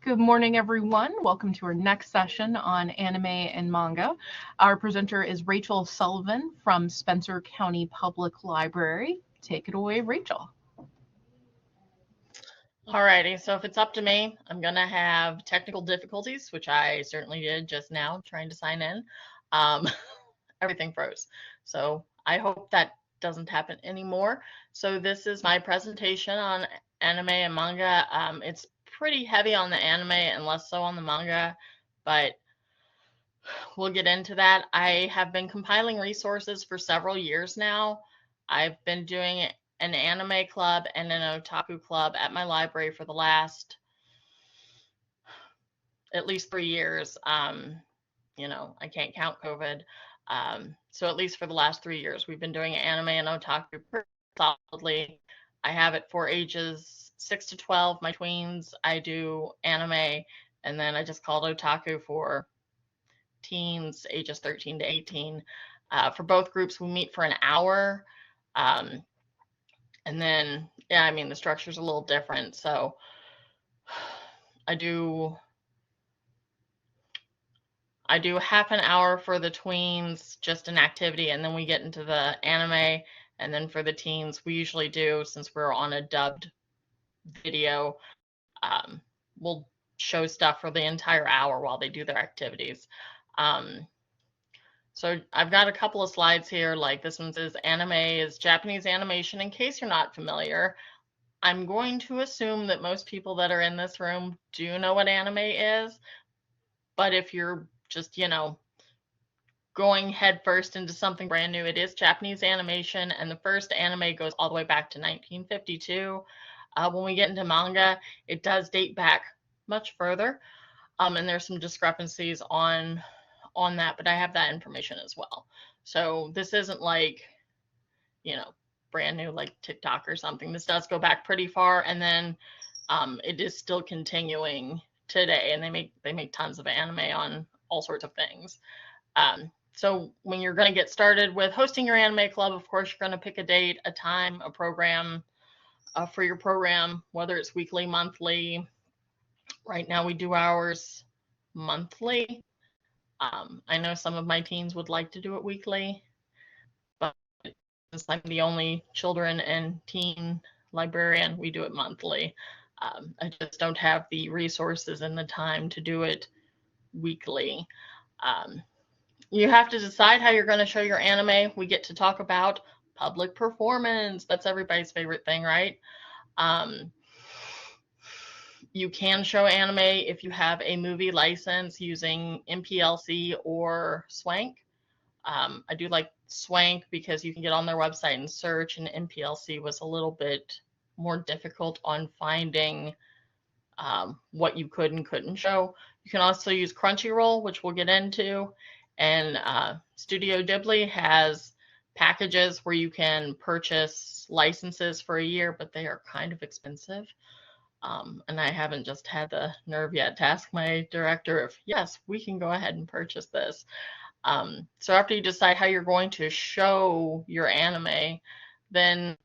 Good morning, everyone. Welcome to our next session on anime and manga. Our presenter is Rachael Sullivan from Spencer County Public Library. Take it away, Rachael. Alrighty, so if it's up to me, I'm gonna have technical difficulties, which I certainly did just now trying to sign in. Um, everything froze. So I hope that doesn't happen anymore. So this is my presentation on anime and manga. It's pretty heavy on the anime and less so on the manga, but we'll get into that. I have been compiling resources for several years now. I've been doing an anime club and an otaku club at my library for the last at least 3 years. I can't count COVID. So at least for the last 3 years, we've been doing anime and otaku pretty solidly. I have it for ages 6 to 12, my tweens. I do anime, and then I just called otaku for teens, ages 13 to 18. For both groups, we meet for an hour. And then, the structure's a little different. So I do half an hour for the tweens, just an activity, and then we get into the anime. And then for the teens, we usually do, since we're on a dubbed video, we'll show stuff for the entire hour while they do their activities. So I've got a couple of slides here, like this one says anime is Japanese animation. In case you're not familiar, I'm going to assume that most people that are in this room do know what anime is. But if you're just, going headfirst into something brand new, it is Japanese animation, and the first anime goes all the way back to 1952. When we get into manga, it does date back much further, and there's some discrepancies on that, but I have that information as well. So this isn't like, brand new like TikTok or something. This does go back pretty far, and then it is still continuing today, and they make tons of anime on all sorts of things. So when you're going to get started with hosting your anime club, of course, you're going to pick a date, a time, a program for your program, whether it's weekly, monthly. Right now we do ours monthly. I know some of my teens would like to do it weekly, but since I'm the only children and teen librarian, we do it monthly. I just don't have the resources and the time to do it weekly. You have to decide how you're going to show your anime. We get to talk about public performance. That's everybody's favorite thing, right? You can show anime if you have a movie license using MPLC or Swank. I do like Swank because you can get on their website and search, and MPLC was a little bit more difficult on finding what you could and couldn't show. You can also use Crunchyroll, which we'll get into, and Studio Ghibli has packages where you can purchase licenses for a year, but they are kind of expensive. And I haven't just had the nerve yet to ask my director if, yes, we can go ahead and purchase this. So after you decide how you're going to show your anime, then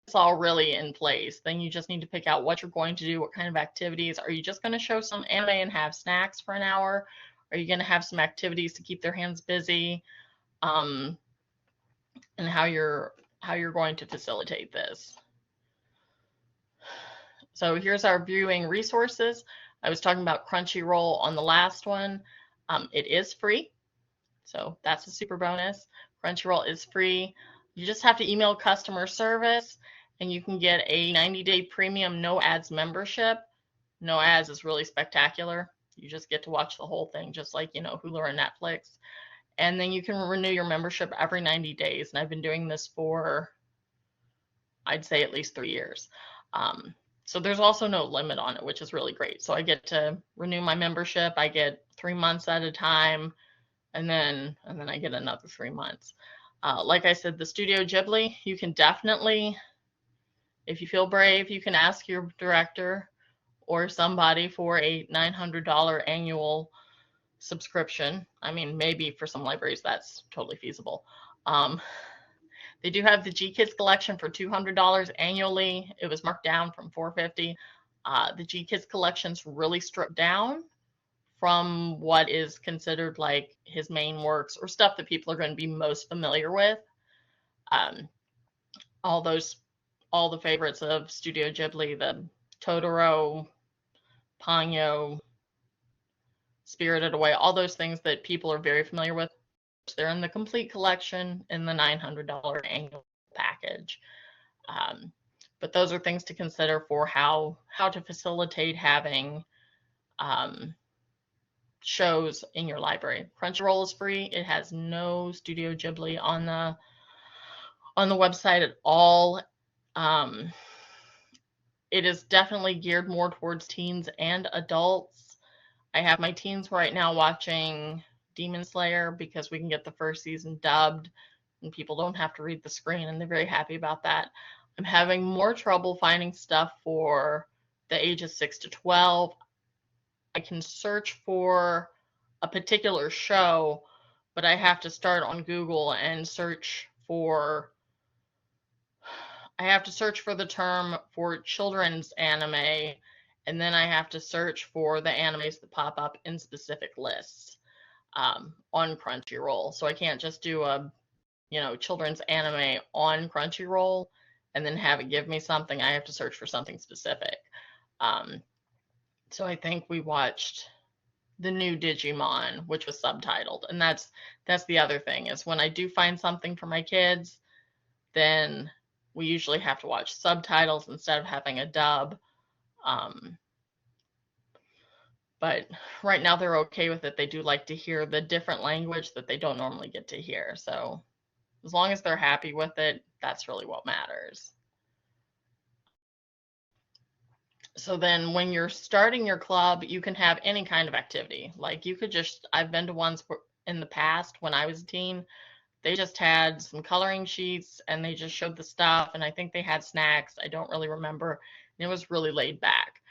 it's all really in place. Then you just need to pick out what you're going to do, what kind of activities. Are you just going to show some anime and have snacks for an hour? Are you going to have some activities to keep their hands busy? And how you're going to facilitate this. So here's our viewing resources. I was talking about Crunchyroll on the last one. It is free, so that's a super bonus. Crunchyroll is free. You just have to email customer service, and you can get a 90-day premium no ads membership. No ads is really spectacular. You just get to watch the whole thing, just like, Hulu or Netflix. And then you can renew your membership every 90 days. And I've been doing this for, I'd say, at least 3 years. So there's also no limit on it, which is really great. So I get to renew my membership. I get 3 months at a time, and then I get another 3 months. Like I said, the Studio Ghibli, you can definitely, if you feel brave, you can ask your director or somebody for a $900 annual subscription. I mean, maybe for some libraries that's totally feasible. They do have the G Kids collection for $200 annually. It was marked down from $450. The G Kids collection's really stripped down from what is considered like his main works or stuff that people are going to be most familiar with. Um, all the favorites of Studio Ghibli, the Totoro, Ponyo, Spirited Away, all those things that people are very familiar with. They're in the complete collection in the $900 annual package. But those are things to consider for how to facilitate having shows in your library. Crunchyroll is free. It has no Studio Ghibli on the website at all. It is definitely geared more towards teens and adults. I have my teens right now watching Demon Slayer because we can get the first season dubbed and people don't have to read the screen, and they're very happy about that. I'm having more trouble finding stuff for the ages 6 to 12. I can search for a particular show, but I have to start on Google and search for the term for children's anime, and then I have to search for the animes that pop up in specific lists on Crunchyroll. So I can't just do a children's anime on Crunchyroll and then have it give me something. I have to search for something specific. So I think we watched the new Digimon, which was subtitled, and that's the other thing is when I do find something for my kids, then we usually have to watch subtitles instead of having a dub. But right now they're okay with it. They do like to hear the different language that they don't normally get to hear. So as long as they're happy with it, that's really what matters. So then when you're starting your club, you can have any kind of activity. Like you could I've been to ones in the past when I was a teen, they just had some coloring sheets and they just showed the stuff. And I think they had snacks. I don't really remember. And it was really laid back.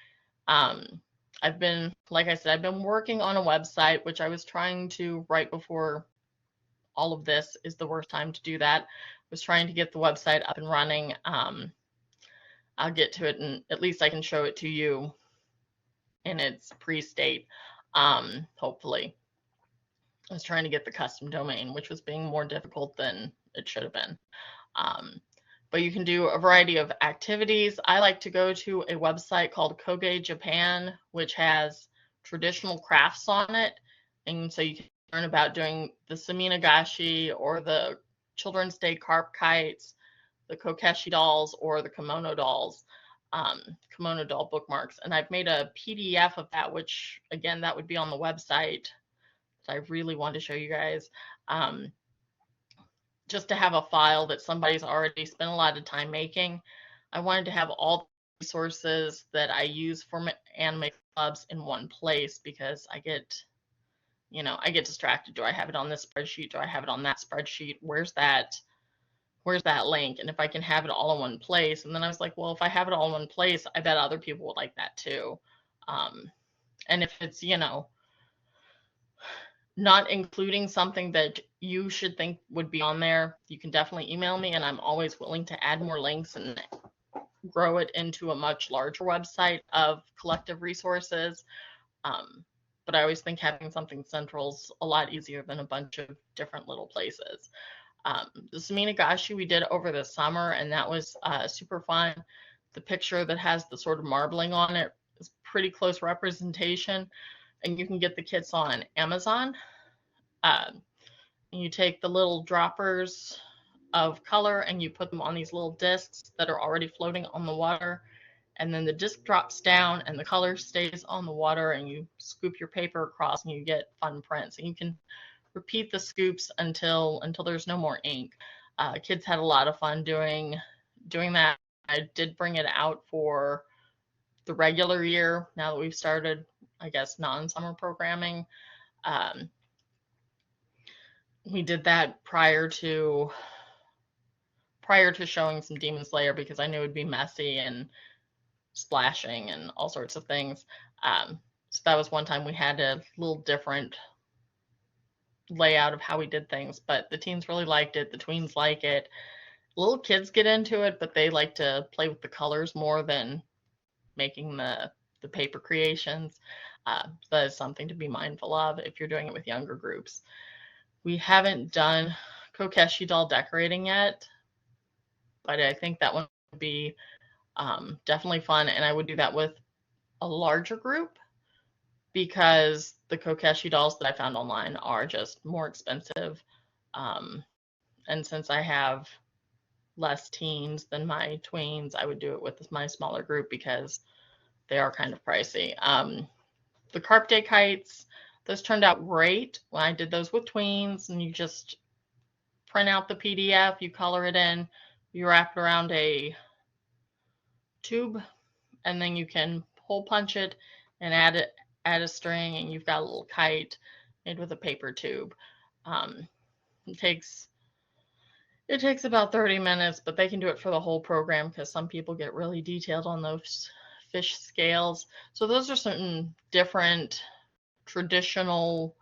Like I said, I've been working on a website, which I was trying to right before all of this is the worst time to do that. I was trying to get the website up and running. I'll get to it and at least I can show it to you in its pre-state, hopefully. I was trying to get the custom domain, which was being more difficult than it should have been. But you can do a variety of activities. I like to go to a website called Koge Japan, which has traditional crafts on it. And so you can learn about doing the Saminagashi or the Children's Day carp kites, the Kokeshi dolls, or the kimono dolls, kimono doll bookmarks. And I've made a PDF of that, which again, that would be on the website. So I really want to show you guys, just to have a file that somebody's already spent a lot of time making. I wanted to have all the resources that I use for my anime clubs in one place because I get distracted. Do I have it on this spreadsheet? Do I have it on that spreadsheet? Where's that link? And if I can have it all in one place, and then I was like, well, if I have it all in one place, I bet other people would like that too. And if it's, not including something that you should think would be on there, you can definitely email me, and I'm always willing to add more links and grow it into a much larger website of collective resources. But I always think having something central is a lot easier than a bunch of different little places. The Saminagashi we did over the summer, and that was super fun. The picture that has the sort of marbling on it is pretty close representation, and you can get the kits on Amazon. You take the little droppers of color and you put them on these little discs that are already floating on the water, and then the disc drops down and the color stays on the water, and you scoop your paper across and you get fun prints, and you can repeat the scoops until there's no more ink. Kids had a lot of fun doing that. I did bring it out for the regular year now that we've started, I guess, non-summer programming. We did that prior to showing some Demon Slayer because I knew it would be messy and splashing and all sorts of things. So that was one time we had a little different layout of how we did things, but the teens really liked it. The tweens like it. Little kids get into it, but they like to play with the colors more than making the paper creations. That is something to be mindful of if you're doing it with younger groups. We haven't done Kokeshi doll decorating yet, but I think that one would be definitely fun, and I would do that with a larger group because the Kokeshi dolls that I found online are just more expensive. And since I have less teens than my tweens, I would do it with my smaller group because they are kind of pricey. The Carp Day kites, those turned out great when I did those with tweens, and you just print out the PDF, you color it in, you wrap it around a tube, and then you can hole punch it and add a string, and you've got a little kite made with a paper tube. It takes about 30 minutes, but they can do it for the whole program because some people get really detailed on those fish scales. So those are certain different traditional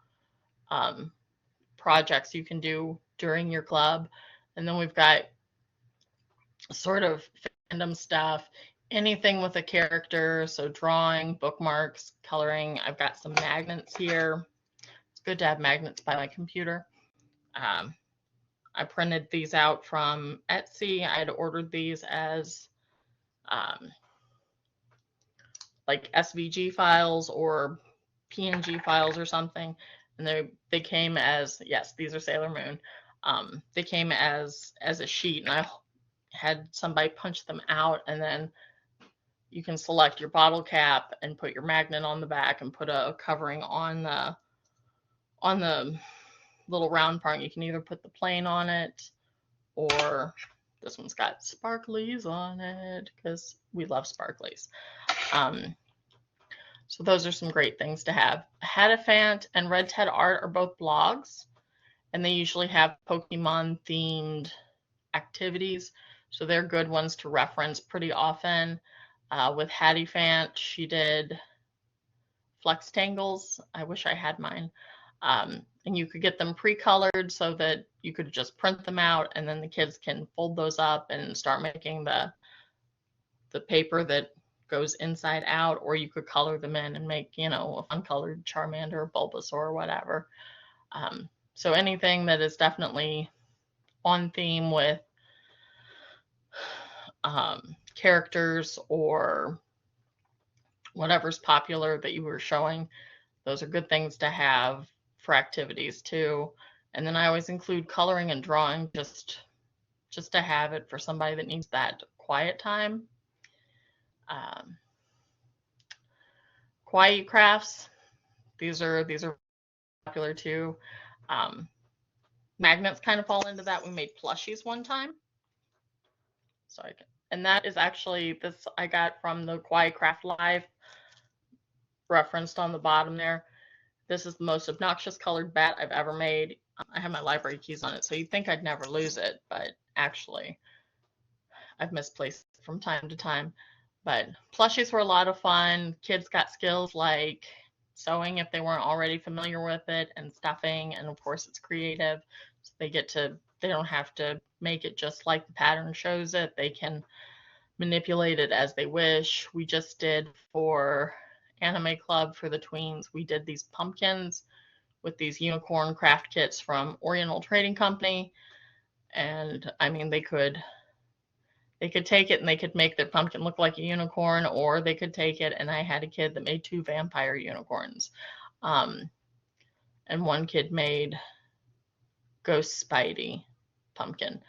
projects you can do during your club. And then we've got sort of fandom stuff, anything with a character, so drawing, bookmarks, coloring. I've got some magnets here. It's good to have magnets by my computer. I printed these out from Etsy. I had ordered these as like SVG files or PNG files or something, and they came as, yes, these are Sailor Moon. They came as a sheet, and I had somebody punch them out, and then you can select your bottle cap and put your magnet on the back and put a covering on the little round part. You can either put the plain on it, or this one's got sparklies on it because we love sparklies. So those are some great things to have. Hadafant and Red Ted Art are both blogs, and they usually have Pokemon themed activities, so they're good ones to reference pretty often. With Hadafant, she did Flex Tangles. I wish I had mine. And you could get them pre-colored so that you could just print them out, and then the kids can fold those up and start making the paper that goes inside out, or you could color them in and make, a fun colored Charmander, Bulbasaur, or whatever. So anything that is definitely on theme with characters or whatever's popular that you were showing, those are good things to have for activities too. And then I always include coloring and drawing just to have it for somebody that needs that quiet time. Quiet crafts, these are popular too. Magnets kind of fall into that. We made plushies one time. And that is actually, this I got from the Quiet Craft Live, referenced on the bottom there. This is the most obnoxious colored bat I've ever made. I have my library keys on it, so you'd think I'd never lose it, but actually I've misplaced it from time to time. But plushies were a lot of fun. Kids got skills like sewing if they weren't already familiar with it, and stuffing, and of course it's creative. So they don't have to make it just like the pattern shows it. They can manipulate it as they wish. We just did for Anime Club for the tweens, we did these pumpkins with these unicorn craft kits from Oriental Trading Company. And I mean, they could take it and they could make their pumpkin look like a unicorn, or they could take it, and I had a kid that made 2 vampire unicorns. And one kid made Ghost Spidey pumpkin.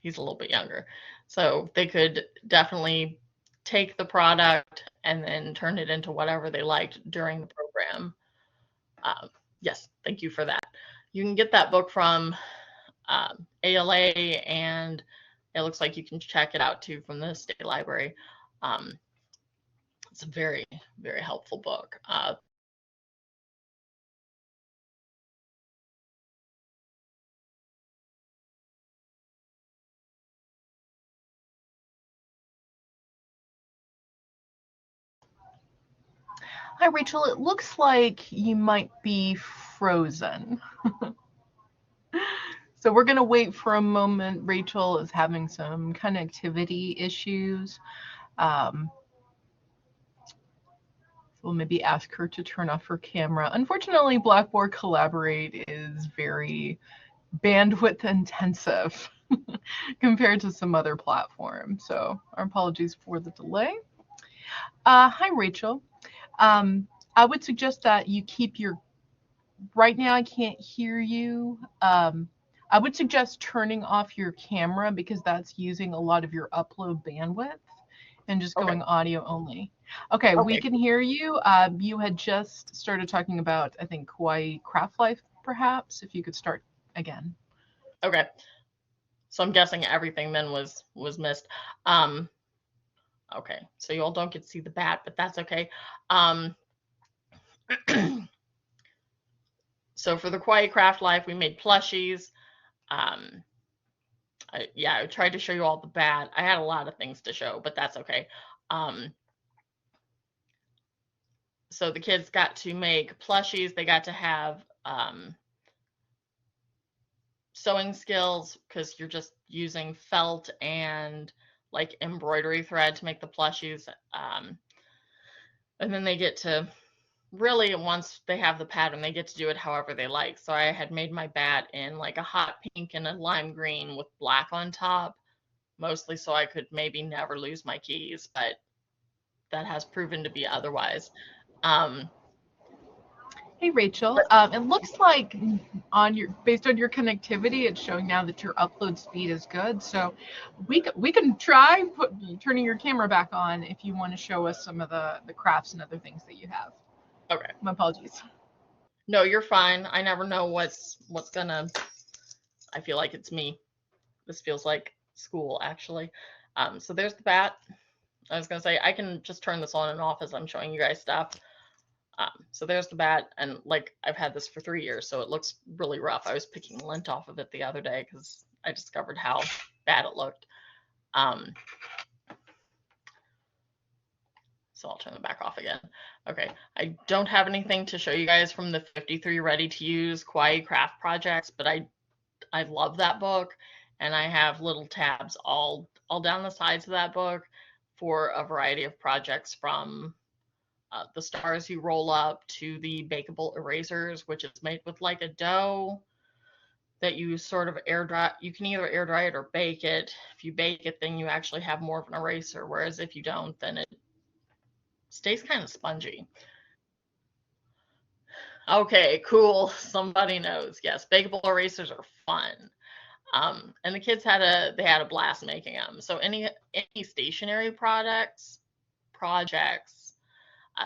He's a little bit younger. So they could definitely take the product and then turn it into whatever they liked during the program. Yes, thank you for that. You can get that book from ALA, and it looks like you can check it out too from the state library. It's a very, very helpful book. Hi, Rachel. It looks like you might be frozen. So we're going to wait for a moment. Rachel is having some connectivity issues. We'll maybe ask her to turn off her camera. Unfortunately, Blackboard Collaborate is very bandwidth intensive compared to some other platforms. So our apologies for the delay. Hi, Rachel. I would suggest that you keep your, right now I can't hear you. I would suggest turning off your camera because that's using a lot of your upload bandwidth and just Okay. going audio only. Okay, we can hear you. You had just started talking about, I think, Kawaii Craft Life, perhaps, if you could start again. Okay. So I'm guessing everything then was missed. Okay, so you all don't get to see the bat, but that's okay. So for the Kawaii Craft Life, we made plushies. I tried to show you all the bat. I had a lot of things to show, but that's okay. So the kids got to make plushies. They got to have sewing skills because you're just using felt and like embroidery thread to make the plushies. And then they get to really, once they have the pattern, they get to do it however they like. So I had made my bat in like a hot pink and a lime green with black on top, mostly so I could maybe never lose my keys, but that has proven to be otherwise. Hey, Rachel. It looks like based on your connectivity, it's showing now that your upload speed is good. So we can try turning your camera back on if you want to show us some of the crafts and other things that you have. Okay. My apologies. No, you're fine. I never know what's gonna. I feel like it's me. This feels like school, actually. So there's the bat. I was gonna say I can just turn this on and off as I'm showing you guys stuff. So there's the bat, and like I've had this for 3 years, so it looks really rough. I was picking lint off of it the other day because I discovered how bad it looked. So I'll turn it back off again. Okay, I don't have anything to show you guys from the 53 ready to use Kawaii craft projects, but I love that book, and I have little tabs all down the sides of that book for a variety of projects, from the stars you roll up to the bakeable erasers, which is made with like a dough that you sort of air dry. You can either air dry it or bake it. If you bake it, then you actually have more of an eraser, whereas if you don't, then it stays kind of spongy. Okay, cool. Somebody knows. Yes, bakeable erasers are fun. And the kids had a blast making them. So any stationary projects,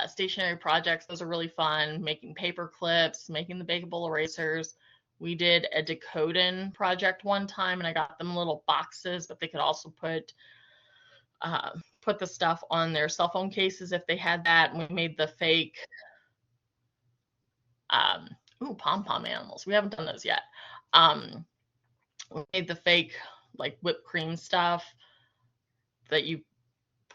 stationary projects, those are really fun. Making paper clips, making the bakeable erasers. We did a decoding project one time, and I got them little boxes, but they could also put the stuff on their cell phone cases if they had that. And we made the fake pom-pom animals. We haven't done those yet. We made the fake like whipped cream stuff that you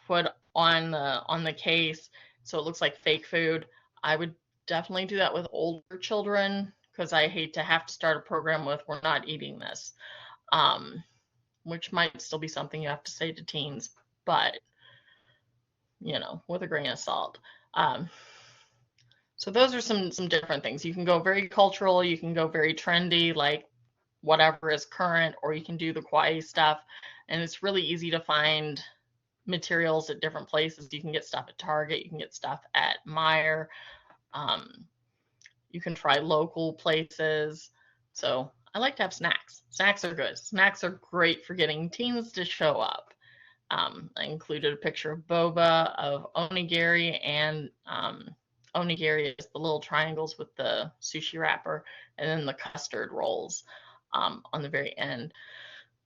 put on the case, so it looks like fake food. I would definitely do that with older children because I hate to have to start a program with "we're not eating this," which might still be something you have to say to teens, but with a grain of salt. So those are some different things. You can go very cultural, you can go very trendy, like whatever is current, or you can do the kawaii stuff, and it's really easy to find materials at different places. You can get stuff at Target, you can get stuff at Meijer, you can try local places. So I like to have snacks. Snacks are good. Snacks are great for getting teens to show up. I included a picture of boba, of onigiri, and onigiri is the little triangles with the sushi wrapper, and then the custard rolls on the very end.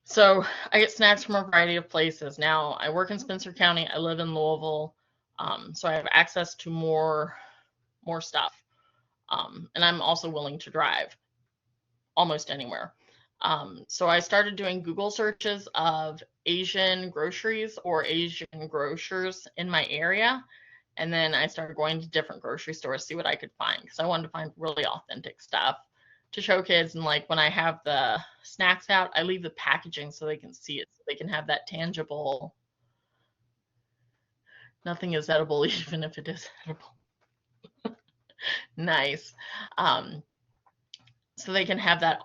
So I get snacks from a variety of places. Now I work in Spencer County. I live in Louisville, so I have access to more stuff, and I'm also willing to drive almost anywhere. So I started doing Google searches of Asian groceries or Asian grocers in my area, and then I started going to different grocery stores to see what I could find, because I wanted to find really authentic stuff to show kids. And like when I have the snacks out, I leave the packaging so they can see it, so they can have that tangible Nothing is edible, even if it is edible. Nice. Um, so they can have that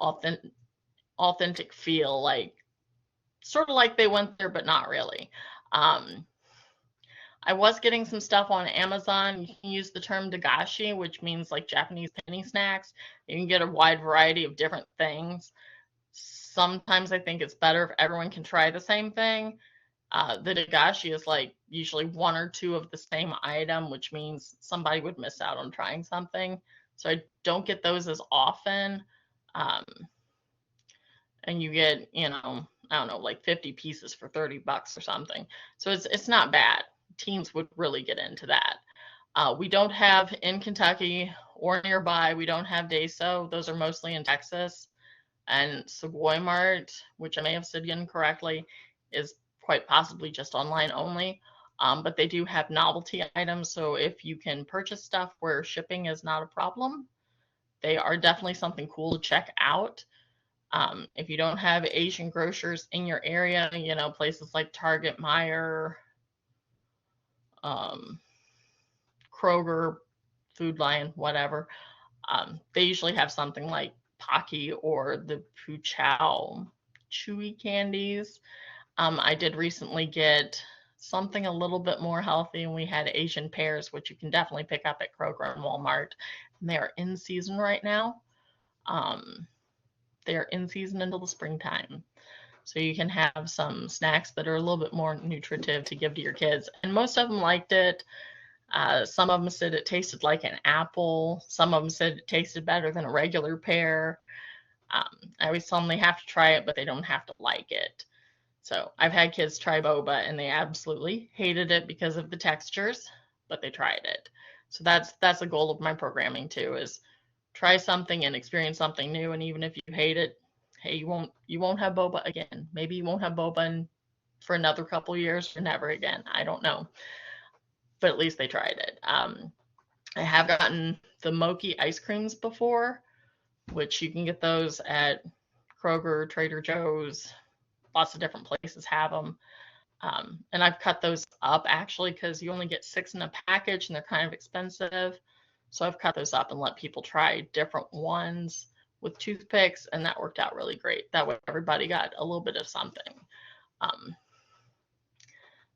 authentic feel, like sort of like they went there, but not really. Um, I was getting some stuff on Amazon. You can use the term dagashi, which means like Japanese penny snacks. You can get a wide variety of different things. Sometimes I think it's better if everyone can try the same thing. The dagashi is like usually one or two of the same item, which means somebody would miss out on trying something. So I don't get those as often. Um, and you get, I don't know, like 50 pieces for $30 or something. So it's not bad. Teens would really get into that. We don't have in Kentucky or nearby, we don't have Daiso. Those are mostly in Texas. And Savoy Mart, which I may have said incorrectly, is quite possibly just online only. But they do have novelty items. So if you can purchase stuff where shipping is not a problem, they are definitely something cool to check out. If you don't have Asian grocers in your area, places like Target, Meijer, um, Kroger, Food Lion, whatever, they usually have something like Pocky or the Puchow chewy candies. I did recently get something a little bit more healthy, and we had Asian pears, which you can definitely pick up at Kroger and Walmart. And they are in season right now. They are in season until the springtime. So you can have some snacks that are a little bit more nutritive to give to your kids. And most of them liked it. Some of them said it tasted like an apple. Some of them said it tasted better than a regular pear. I always tell them they have to try it, but they don't have to like it. So I've had kids try boba and they absolutely hated it because of the textures, but they tried it. So that's the goal of my programming too, is try something and experience something new. And even if you hate it, hey, you won't have boba again. Maybe you won't have boba for another couple years or never again. I don't know, but at least they tried it. I have gotten the Mochi ice creams before, which you can get those at Kroger, Trader Joe's. Lots of different places have them. And I've cut those up actually because you only get 6 in a package and they're kind of expensive. So I've cut those up and let people try different ones with toothpicks, and that worked out really great. That way everybody got a little bit of something.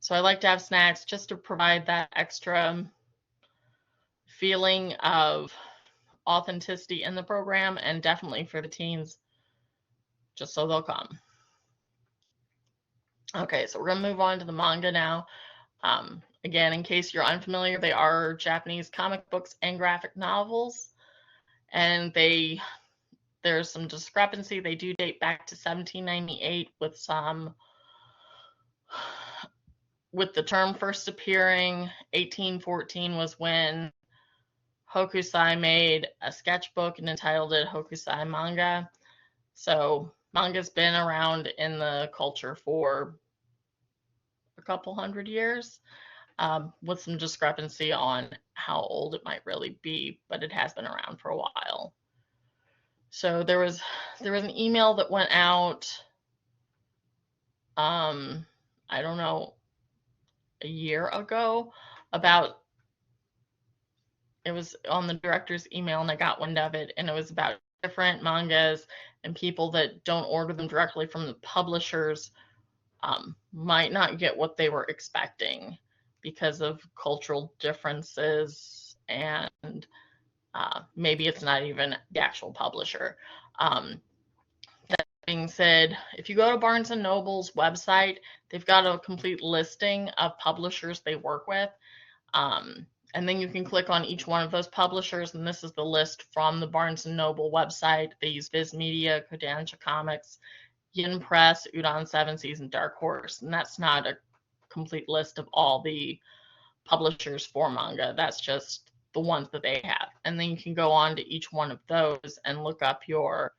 So I like to have snacks just to provide that extra feeling of authenticity in the program, and definitely for the teens, just so they'll come. Okay, so we're going to move on to the manga now. Again, in case you're unfamiliar, they are Japanese comic books and graphic novels, and there's some discrepancy. They do date back to 1798 with the term first appearing. 1814 was when Hokusai made a sketchbook and entitled it Hokusai Manga. So manga's been around in the culture for a couple hundred years, with some discrepancy on how old it might really be, but it has been around for a while. So there was an email that went out, I don't know, a year ago about, it was on the director's email and I got wind of it, and it was about different mangas and people that don't order them directly from the publishers might not get what they were expecting because of cultural differences, and maybe it's not even the actual publisher. That being said, if you go to Barnes & Noble's website, they've got a complete listing of publishers they work with. And then you can click on each one of those publishers, and this is the list from the Barnes & Noble website. They use Viz Media, Kodansha Comics, Yin Press, Udon 7 Seas, and Dark Horse. And that's not a complete list of all the publishers for manga. That's just the ones that they have. And then you can go on to each one of those and look up your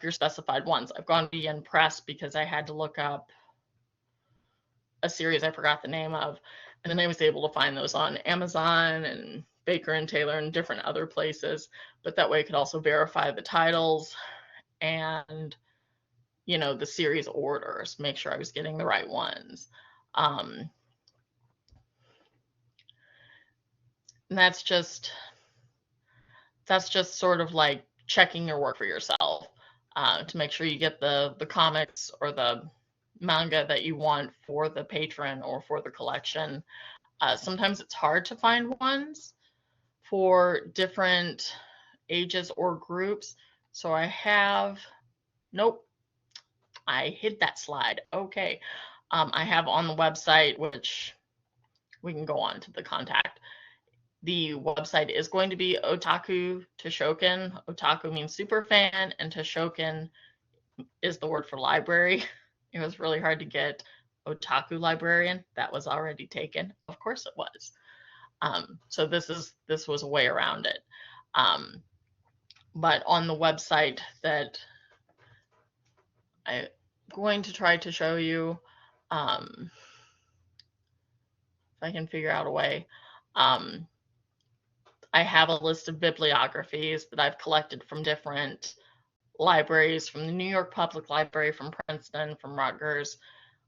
specified ones. I've gone to Yin Press because I had to look up a series I forgot the name of, and then I was able to find those on Amazon and Baker and Taylor and different other places. But that way I could also verify the titles and the series orders, make sure I was getting the right ones. And that's just sort of like checking your work for yourself to make sure you get the comics or the manga that you want for the patron or for the collection. Sometimes it's hard to find ones for different ages or groups. So I have, nope, I hid that slide. Okay. I have on the website, which we can go on to the contact. The website is going to be Otaku Toshoken. Otaku means super fan, and Toshoken is the word for library. It was really hard to get Otaku librarian. That was already taken. Of course it was. So this was a way around it. But on the website that I'm going to try to show you, if I can figure out a way, I have a list of bibliographies that I've collected from different libraries, from the New York Public Library, from Princeton, from Rutgers,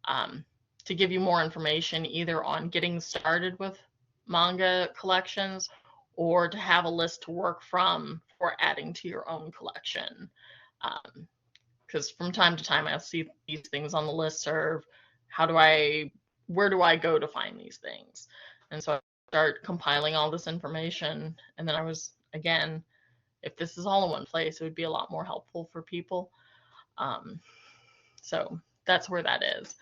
to give you more information either on getting started with manga collections or to have a list to work from for adding to your own collection. Because from time to time I'll see these things on the listserv. Where do I go to find these things? And so I start compiling all this information, and then I was, again, if this is all in one place, it would be a lot more helpful for people. So that's where that is.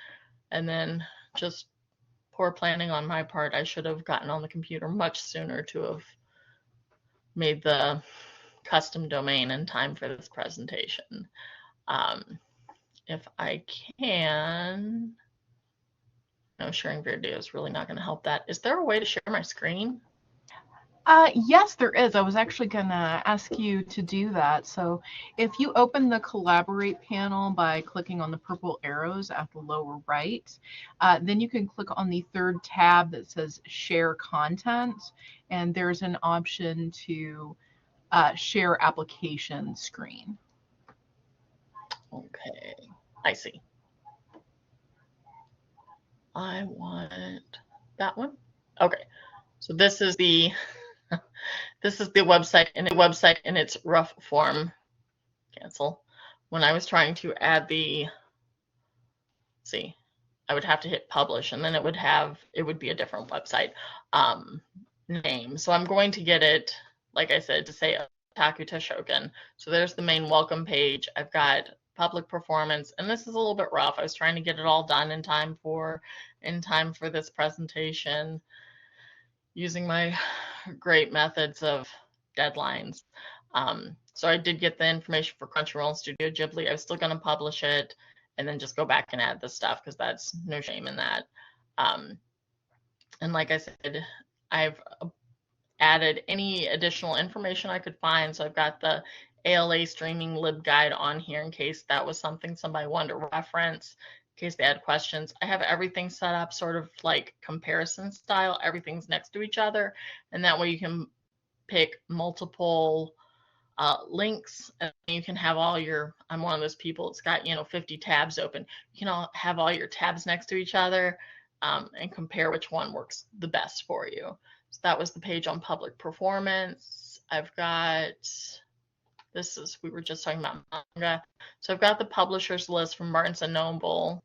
And then just poor planning on my part. I should have gotten on the computer much sooner to have made the custom domain in time for this presentation. If I can, no, sharing video is really not going to help that. Is there a way to share my screen? Yes, there is. I was actually going to ask you to do that. So if you open the Collaborate panel by clicking on the purple arrows at the lower right, then you can click on the third tab that says Share Content, and there's an option to share application screen. Okay, I see. I want that one. Okay, so this is the website in its rough form. Cancel. When I was trying to add I would have to hit publish, and then it would be a different website name. So I'm going to get it, like I said, to say Otaku Toshoken. So there's the main welcome page. I've got public performance, and this is a little bit rough. I was trying to get it all done in time for this presentation, using my great methods of deadlines. So I did get the information for Crunchyroll and Studio Ghibli. I was still going to publish it and then just go back and add the stuff because that's no shame in that. And like I said, I've added any additional information I could find. So I've got the ALA streaming libguide on here in case that was something somebody wanted to reference, in case they had questions. I have everything set up sort of like comparison style. Everything's next to each other, and that way you can pick multiple links, and you can have all your, I'm one of those people, it's got 50 tabs open. You can all have all your tabs next to each other and compare which one works the best for you. So that was the page on public performance. I've got, we were just talking about manga. So I've got the publishers list from Barnes & Noble.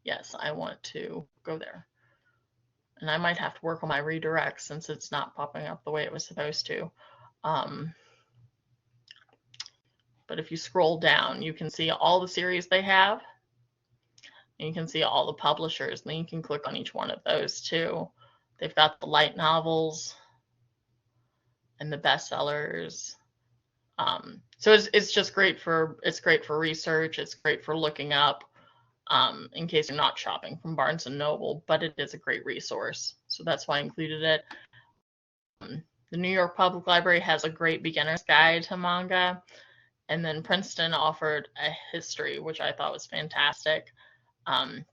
Yes, I want to go there. And I might have to work on my redirect since it's not popping up the way it was supposed to. But if you scroll down, you can see all the series they have. And you can see all the publishers. And then you can click on each one of those too. They've got the light novels and the bestsellers. So it's just great for research. It's great for looking up in case you're not shopping from Barnes & Noble, but it is a great resource. So that's why I included it. The New York Public Library has a great beginner's guide to manga. And then Princeton offered a history, which I thought was fantastic. And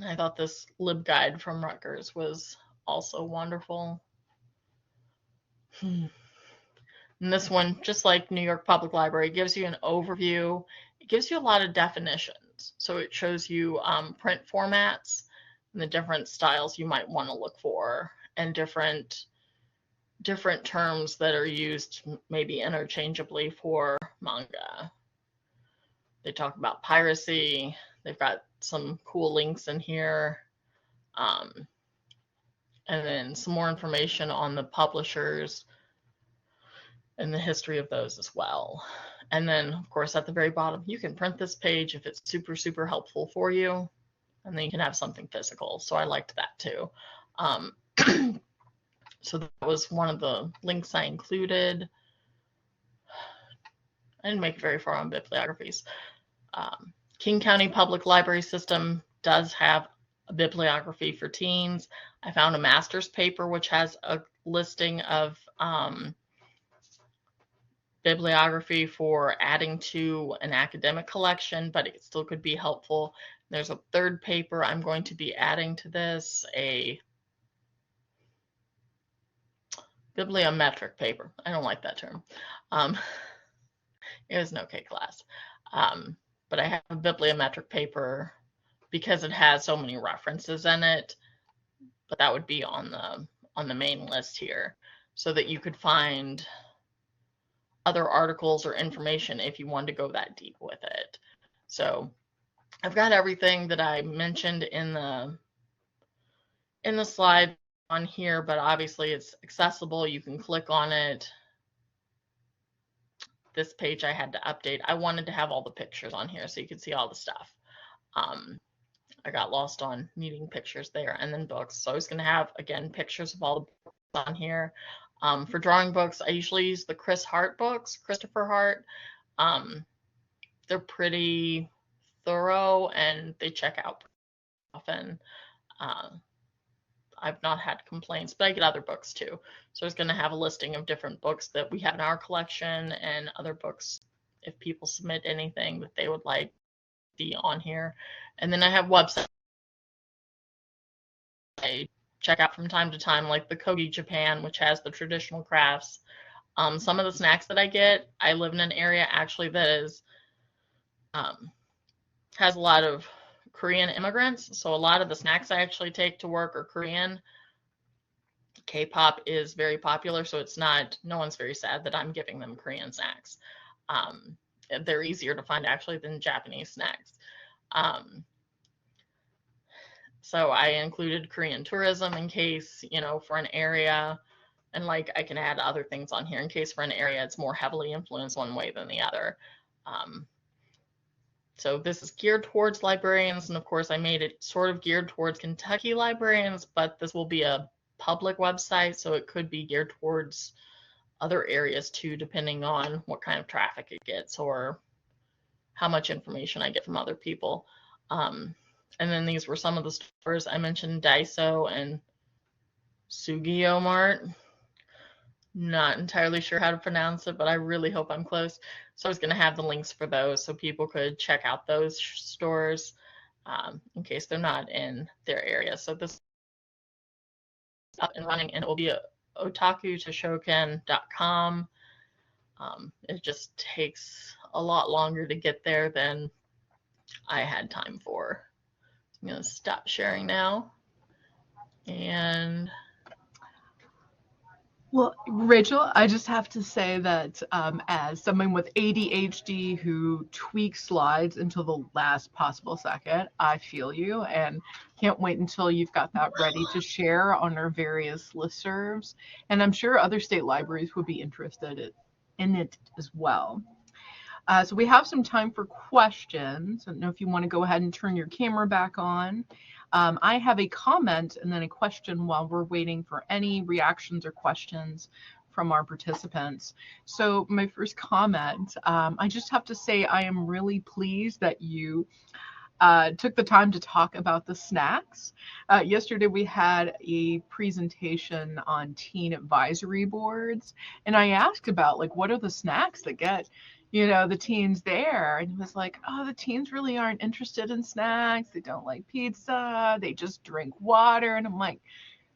I thought this libguide from Rutgers was also wonderful. And this one, just like New York Public Library, gives you an overview. It gives you a lot of definitions. So it shows you print formats. and the different styles you might want to look for, and different terms that are used maybe interchangeably for manga. They talk about piracy. They've got some cool links in here. And then some more information on the publishers and the history of those as well. And then, of course, at the very bottom, you can print this page if it's super, super helpful for you. And then you can have something physical. So I liked that too. So that was one of the links I included. I didn't make it very far on bibliographies. King County Public Library System does have a bibliography for teens. I found a master's paper which has a listing of bibliography for adding to an academic collection, but it still could be helpful. There's a third paper I'm going to be adding to this, a bibliometric paper. I don't like that term. It was an okay class. But I have a bibliometric paper because it has so many references in it, but that would be on the main list here so that you could find other articles or information if you wanted to go that deep with it. So I've got everything that I mentioned in the slide on here, but obviously it's accessible. You can click on it. This page I had to update. I wanted to have all the pictures on here so you could see all the stuff. I got lost on needing pictures there, and then books. So I was going to have, again, pictures of all the books on here. For drawing books, I usually use the Christopher Hart. They're pretty thorough and they check out often. I've not had complaints, but I get other books too. So I was going to have a listing of different books that we have in our collection and other books if people submit anything that they would like to be on here. And then I have websites I check out from time to time, like the Kogi Japan, which has the traditional crafts. Some of the snacks that I get, I live in an area actually that is has a lot of Korean immigrants, so a lot of the snacks I actually take to work are Korean. K-pop is very popular, so it's not, no one's very sad that I'm giving them Korean snacks. They're easier to find actually than Japanese snacks. So I included Korean tourism in case, for an area, and like I can add other things on here in case for an area it's more heavily influenced one way than the other. So this is geared towards librarians, and of course I made it sort of geared towards Kentucky librarians, but this will be a public website, so it could be geared towards other areas too, depending on what kind of traffic it gets or how much information I get from other people. And then these were some of the stores I mentioned: Daiso and Sugio Mart. Not entirely sure how to pronounce it, but I really hope I'm close. So I was going to have the links for those so people could check out those stores in case they're not in their area. So this is up and running, and it will be at otakutoshoken.com. It just takes a lot longer to get there than I had time for. So I'm going to stop sharing now. And well, Rachel, I just have to say that as someone with ADHD who tweaks slides until the last possible second, I feel you and can't wait until you've got that ready to share on our various listservs. And I'm sure other state libraries would be interested in it as well. So we have some time for questions. I don't know if you want to go ahead and turn your camera back on. I have a comment and then a question while we're waiting for any reactions or questions from our participants. So my first comment, I just have to say I am really pleased that you took the time to talk about the snacks. Yesterday we had a presentation on teen advisory boards, and I asked about what are the snacks that get the teens there, and it was like, oh, the teens really aren't interested in snacks. They don't like pizza. They just drink water. And I'm like,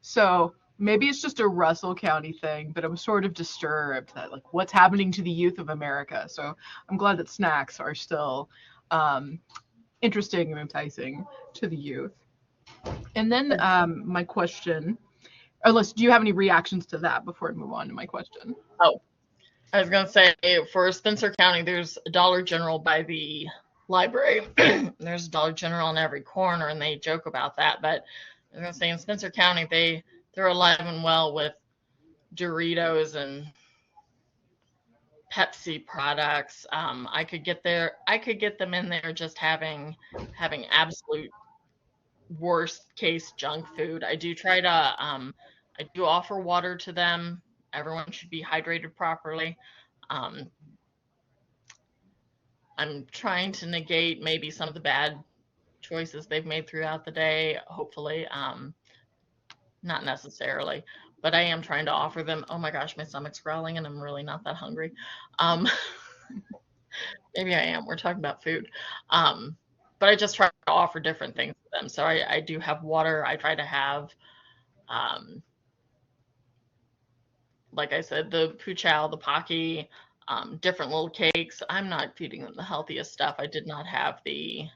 so maybe it's just a Russell County thing, but I'm sort of disturbed that what's happening to the youth of America. So I'm glad that snacks are still interesting and enticing to the youth. And then my question, unless, do you have any reactions to that before I move on to my question? Oh, I was going to say, for Spencer County, there's a Dollar General by the library. There's a Dollar General in every corner, and they joke about that. But I was going to say, in Spencer County, they're alive and well with Doritos and Pepsi products. I could get them in there just having absolute worst case junk food. I do try to I do offer water to them. Everyone should be hydrated properly. Um, I'm trying to negate maybe some of the bad choices they've made throughout the day, hopefully. Not necessarily, but I am trying to offer them. Oh my gosh, my stomach's growling and I'm really not that hungry. Um, maybe I am. We're talking about food. But I just try to offer different things to them. So I do have water. I try to have, like I said, the puchow, the pocky, different little cakes. I'm not feeding them the healthiest stuff. I did not have the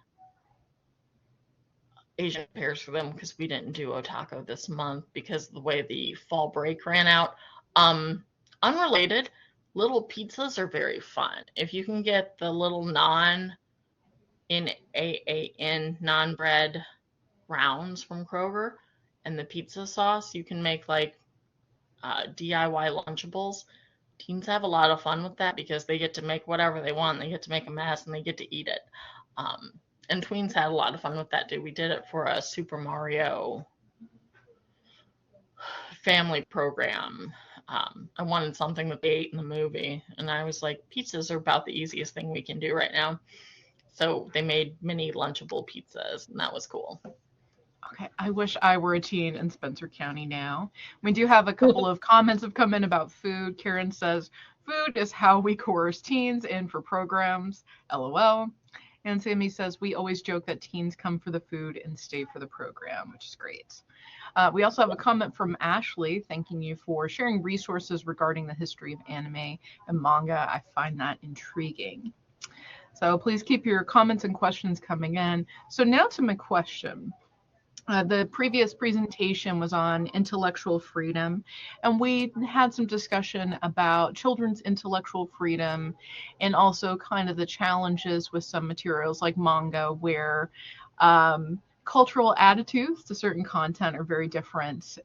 Asian pears for them because we didn't do otaku this month because of the way the fall break ran out. Unrelated, little pizzas are very fun. If you can get the little non-bread rounds from Kroger and the pizza sauce, you can make like DIY Lunchables. Teens have a lot of fun with that because they get to make whatever they want. They get to make a mess and they get to eat it. And tweens had a lot of fun with that too. We did it for a Super Mario family program. I wanted something that they ate in the movie, and I was like, pizzas are about the easiest thing we can do right now. So they made mini Lunchable pizzas, and that was cool. Okay, I wish I were a teen in Spencer County now. We do have a couple of comments have come in about food. Karen says, food is how we coerce teens in for programs, LOL. And Sammy says, we always joke that teens come for the food and stay for the program, which is great. We also have a comment from Ashley thanking you for sharing resources regarding the history of anime and manga. I find that intriguing. So please keep your comments and questions coming in. So now to my question. The previous presentation was on intellectual freedom, and we had some discussion about children's intellectual freedom and also kind of the challenges with some materials like manga where cultural attitudes to certain content are very different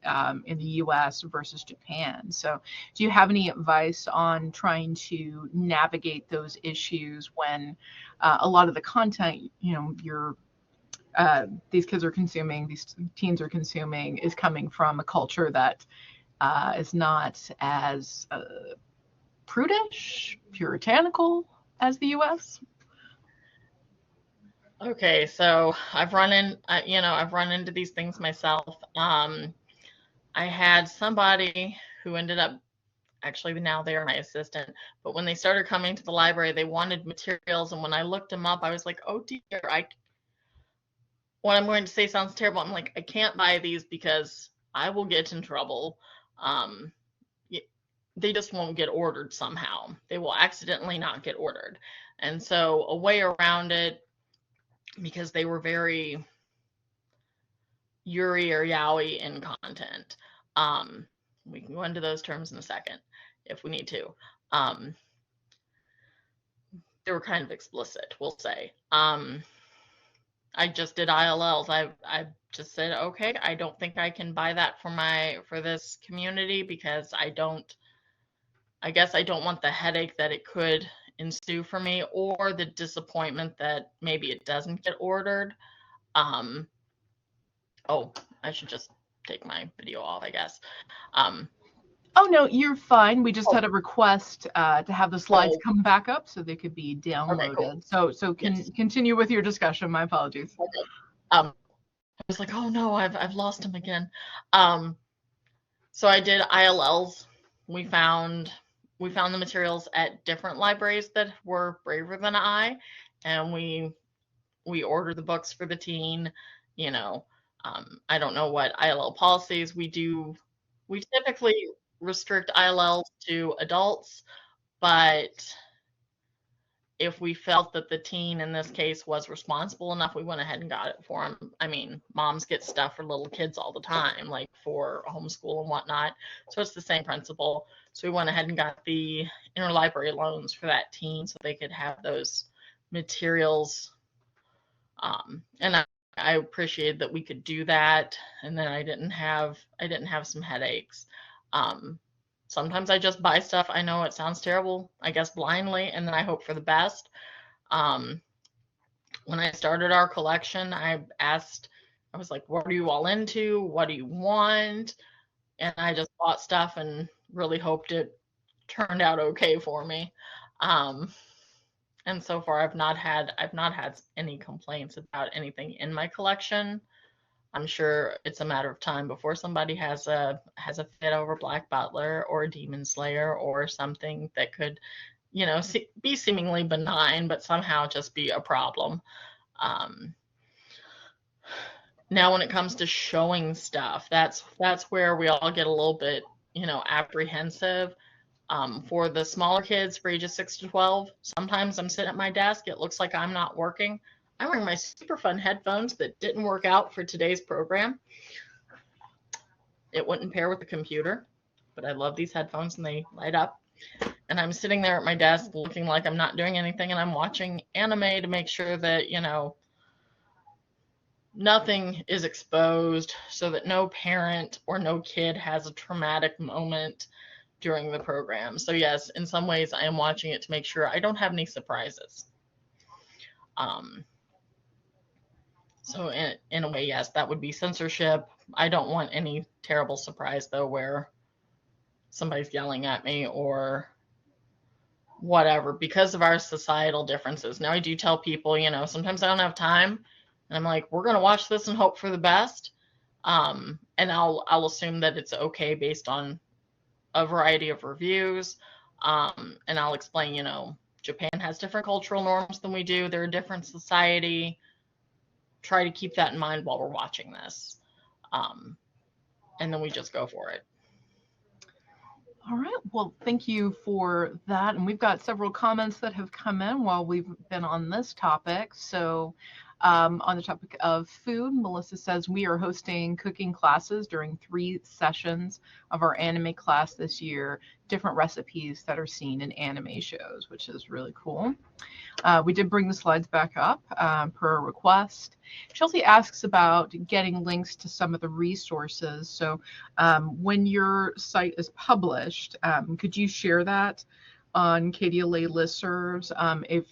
in the US versus Japan. So do you have any advice on trying to navigate those issues when a lot of the content, these kids are consuming, these teens are consuming, is coming from a culture that is not as prudish, puritanical as the U.S.? Okay, so I've run into these things myself. I had somebody who ended up, actually now they are my assistant, but when they started coming to the library, they wanted materials, and when I looked them up, I was like, oh dear, what I'm going to say sounds terrible. I'm like, I can't buy these because I will get in trouble. They just won't get ordered somehow. They will accidentally not get ordered. And so a way around it, because they were very yuri or yaoi in content. We can go into those terms in a second if we need to. They were kind of explicit, we'll say. I just did ILLs. I just said, okay, I don't think I can buy that for this community because I guess I don't want the headache that it could ensue for me or the disappointment that maybe it doesn't get ordered. Oh, I should just take my video off, I guess. Oh, no, you're fine. We just had a request to have the slides come back up so they could be downloaded. Okay, cool. Yes. Continue with your discussion. My apologies. Okay. I was like, oh no, I've lost him again. So I did ILLs. We found the materials at different libraries that were braver than I, and we ordered the books for the teen. I don't know what ILL policies we do. We typically restrict ILLs to adults, but if we felt that the teen in this case was responsible enough, we went ahead and got it for him. I mean, moms get stuff for little kids all the time, like for homeschool and whatnot. So it's the same principle. So we went ahead and got the interlibrary loans for that teen so they could have those materials. And I appreciated that we could do that, and then I didn't have some headaches. Sometimes I just buy stuff. I know it sounds terrible, I guess blindly, and then I hope for the best. When I started our collection, I was like, what are you all into? What do you want? And I just bought stuff and really hoped it turned out okay for me. And so far I've not had any complaints about anything in my collection. I'm sure it's a matter of time before somebody has a fit over Black Butler or Demon Slayer or something that could, be seemingly benign, but somehow just be a problem. Now, when it comes to showing stuff, that's where we all get a little bit, apprehensive. For the smaller kids, for ages 6 to 12, sometimes I'm sitting at my desk. It looks like I'm not working. I'm wearing my super fun headphones that didn't work out for today's program. It wouldn't pair with the computer, but I love these headphones and they light up. And I'm sitting there at my desk looking like I'm not doing anything, and I'm watching anime to make sure that, nothing is exposed so that no parent or no kid has a traumatic moment during the program. So yes, in some ways I am watching it to make sure I don't have any surprises. So in a way, yes, that would be censorship. I don't want any terrible surprise though where somebody's yelling at me or whatever because of our societal differences. Now I do tell people, sometimes I don't have time and I'm like, we're going to watch this and hope for the best. And I'll assume that it's okay based on a variety of reviews. And I'll explain, Japan has different cultural norms than we do. They're a different society. Try to keep that in mind while we're watching this. And then we just go for it. All right. Well, thank you for that. And we've got several comments that have come in while we've been on this topic. So on the topic of food, Melissa says, we are hosting cooking classes during 3 sessions of our anime class this year, different recipes that are seen in anime shows, which is really cool. We did bring the slides back up per request. Chelsea asks about getting links to some of the resources. So when your site is published, could you share that on KDLA listservs? If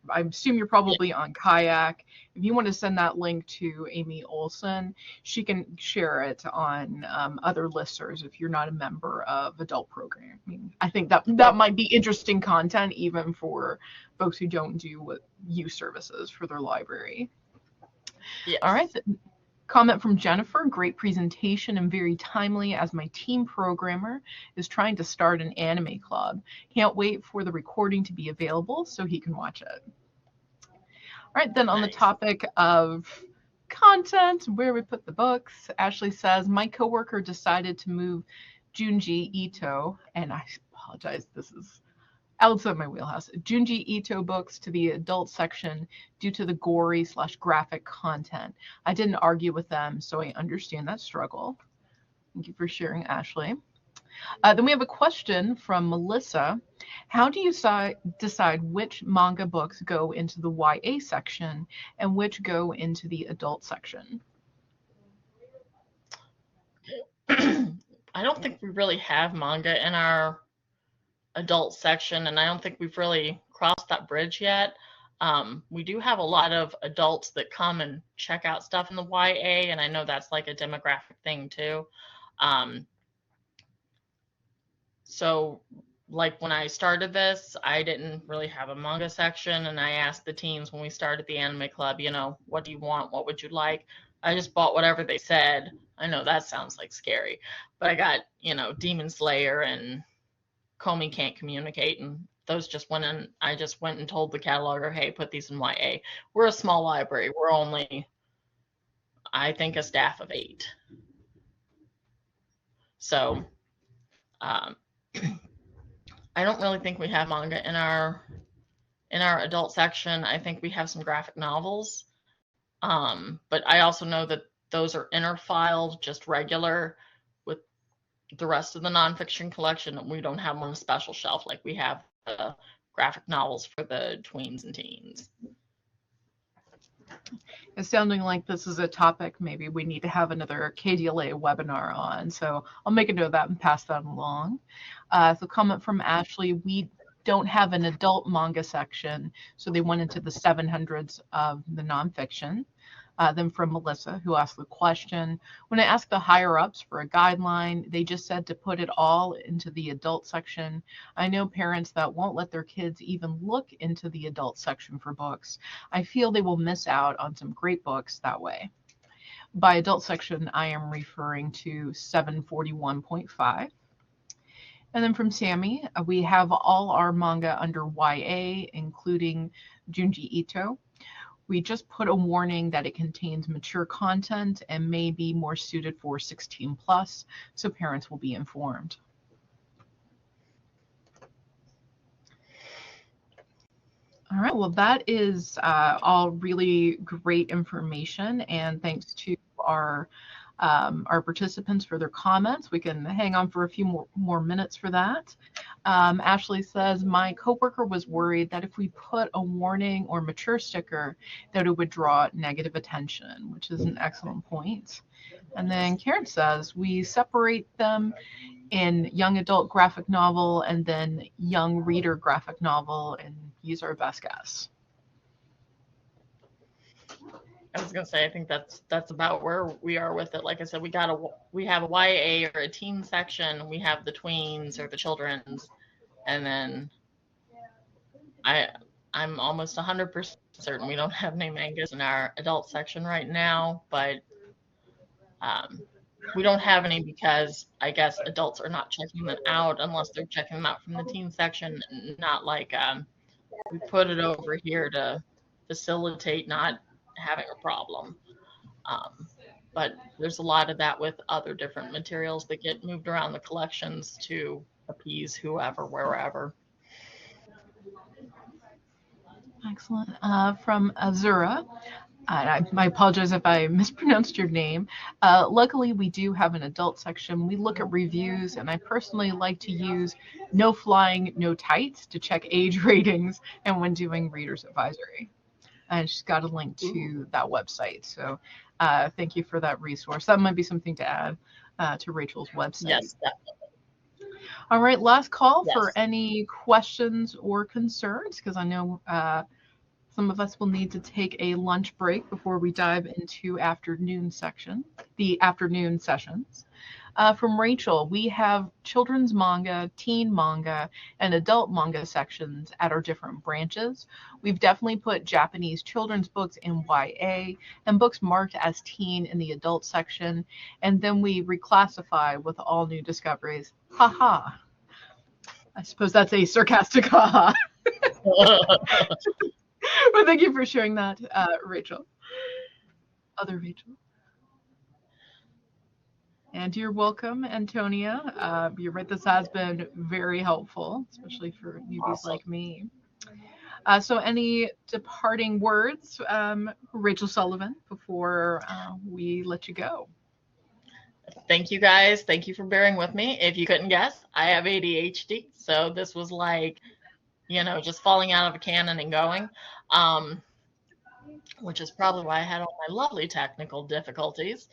I assume you're probably on Kayak. If you want to send that link to Amy Olson, she can share it on other listservs if you're not a member of adult programming. I think that might be interesting content even for folks who don't do youth services for their library. Yes. All right. Comment from Jennifer, great presentation and very timely as my team programmer is trying to start an anime club. Can't wait for the recording to be available so he can watch it. All right, then on the topic of content, where we put the books, Ashley says, my coworker decided to move Junji Ito, and I apologize, this is outside my wheelhouse, Junji Ito books to the adult section due to the gory/graphic content. I didn't argue with them, so I understand that struggle. Thank you for sharing, Ashley. Then we have a question from Melissa. How do you decide which manga books go into the YA section and which go into the adult section? I don't think we really have manga in our adult section, and I don't think we've really crossed that bridge yet. We do have a lot of adults that come and check out stuff in the YA, and I know that's like a demographic thing too. So like when I started this, I didn't really have a manga section, and I asked the teens when we started the anime club, what do you want? What would you like? I just bought whatever they said. I know that sounds like scary, but I got, Demon Slayer and Comey Can't Communicate, and those just went in. I just went and told the cataloger, hey, put these in YA. We're a small library. We're only, I think, a staff of 8. So I don't really think we have manga in our In our adult section, I think we have some graphic novels. But I also know that those are interfiled, just regular, with the rest of the nonfiction collection. We don't have them on a special shelf like we have the graphic novels for the tweens and teens. It's sounding like this is a topic maybe we need to have another KDLA webinar on. So I'll make a note of that and pass that along. So comment from Ashley, we don't have an adult manga section, so they went into the 700s of the nonfiction. Then from Melissa, who asked the question, when I asked the higher ups for a guideline, they just said to put it all into the adult section. I know parents that won't let their kids even look into the adult section for books. I feel they will miss out on some great books that way. By adult section, I am referring to 741.5. And then from Sammy, we have all our manga under YA, including Junji Ito. We just put a warning that it contains mature content and may be more suited for 16 plus, so parents will be informed. All right, well, that is all really great information, and thanks to our participants for their comments. We can hang on for a few more minutes for that. Ashley says, my coworker was worried that if we put a warning or mature sticker, that it would draw negative attention, which is an excellent point. And then Karen says, we separate them in young adult graphic novel and then young reader graphic novel and use our best guess. I was gonna say, I think that's about where we are with it. Like I said, we have a YA or a teen section, we have the tweens or the children's, and then I'm almost 100% certain we don't have any mangas in our adult section right now, but we don't have any because I guess adults are not checking them out unless they're checking them out from the teen section, not like we put it over here to facilitate not having a problem. But there's a lot of that with other different materials that get moved around the collections to appease whoever, wherever. Excellent. From Azura, I apologize if I mispronounced your name. Luckily, we do have an adult section. We look at reviews, and I personally like to use no flying, no tights to check age ratings and when doing reader's advisory. And she's got a link to that website. So thank you for that resource. That might be something to add to Rachel's website. Yes, definitely. All right, last call for any questions or concerns, because I know some of us will need to take a lunch break before we dive into the afternoon sessions. From Rachel, we have children's manga, teen manga, and adult manga sections at our different branches. We've definitely put Japanese children's books in YA and books marked as teen in the adult section, and then we reclassify with all new discoveries. Haha. I suppose that's a sarcastic haha. Well, thank you for sharing that, Rachel. Other Rachel. And you're welcome, Antonia. You're right, this has been very helpful, especially for newbies like me. So any departing words, Rachael Sullivan, before we let you go? Thank you, guys. Thank you for bearing with me. If you couldn't guess, I have ADHD, so this was like, just falling out of a cannon and going, which is probably why I had all my lovely technical difficulties.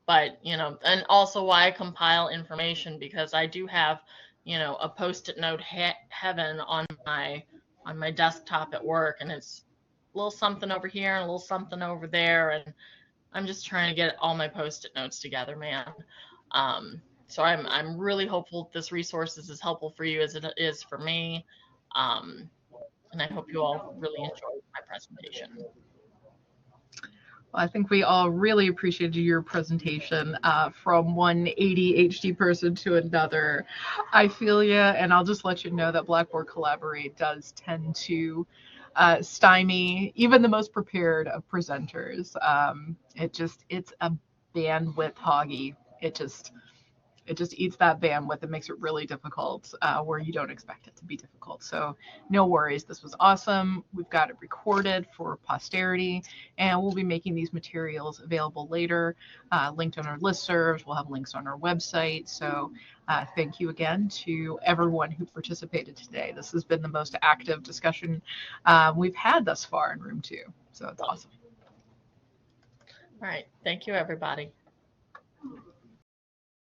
But, and also why I compile information, because I do have, a post-it note heaven on my desktop at work, and it's a little something over here and a little something over there, and I'm just trying to get all my post-it notes together, man. So I'm really hopeful this resource is as helpful for you as it is for me, and I hope you all really enjoyed my presentation. Well, I think we all really appreciated your presentation, from one ADHD person to another. I feel you, and I'll just let you know that Blackboard Collaborate does tend to stymie even the most prepared of presenters. It's a bandwidth hoggy. it just eats that bandwidth and makes it really difficult where you don't expect it to be difficult. So no worries. This was awesome. We've got it recorded for posterity, and we'll be making these materials available later, linked on our listservs. We'll have links on our website. So thank you again to everyone who participated today. This has been the most active discussion we've had thus far in room 2. So it's awesome. All right. Thank you, everybody.